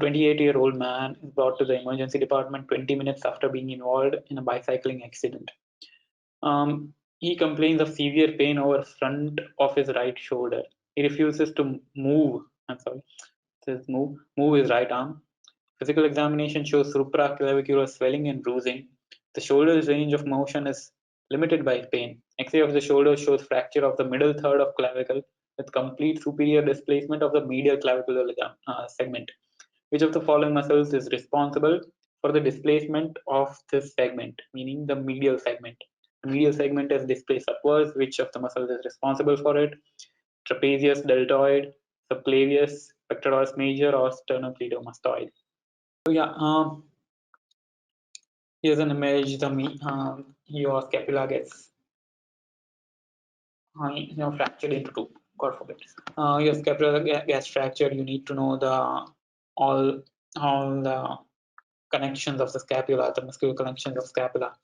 28-year-old man is brought to the emergency department 20 minutes after being involved in a bicycling accident. He complains of severe pain over front of his right shoulder. He refuses to move. Move his right arm. Physical examination shows supraclavicular swelling and bruising. The shoulder's range of motion is limited by pain. X-ray of the shoulder shows fracture of the middle third of clavicle with complete superior displacement of the medial clavicular segment. Which of the following muscles is responsible for the displacement of this segment, meaning the medial segment? The medial segment is displaced upwards. Which of the muscles is responsible for it? Trapezius, deltoid, subclavius, pectoralis major, or sternocleidomastoid. So yeah, here's an image. Your scapula gets fractured into two. God forbid. Your scapula gets fractured. You need to know all the connections of the scapula, the muscular connections of scapula.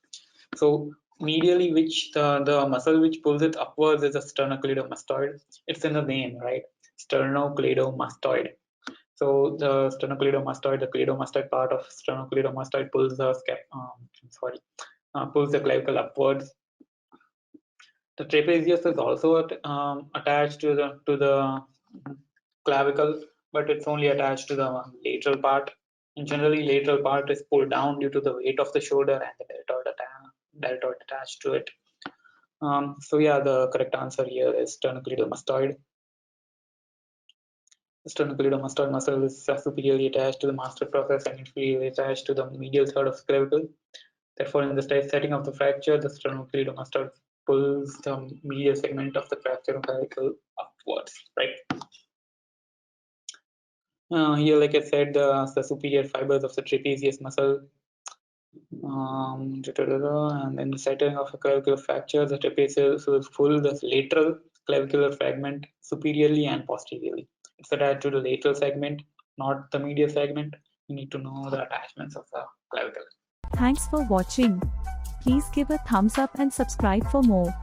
So medially, which the muscle which pulls it upwards is the sternocleidomastoid. It's in the name, right? Sternocleidomastoid. So the sternocleidomastoid, the cleidomastoid part of sternocleidomastoid pulls the pulls the clavicle upwards. The trapezius is also attached to the clavicle, but it's only attached to the lateral part. And generally, lateral part is pulled down due to the weight of the shoulder and the deltoid attached to it. So yeah, the correct answer here is sternocleidomastoid. The sternocleidomastoid muscle is superiorly attached to the master process and inferiorly attached to the medial third of the clavicle. Therefore, in the setting of the fracture, the sternocleidomastoid pulls the medial segment of the fracture clavicle upwards, right? Here, like I said, the superior fibers of the trapezius muscle, and in the setting of a clavicular fracture, the trapezius will pull the lateral clavicular fragment superiorly and posteriorly. It's attached to the lateral segment, not the medial segment. You need to know the attachments of the clavicle. Thanks for watching. Please give a thumbs up and subscribe for more.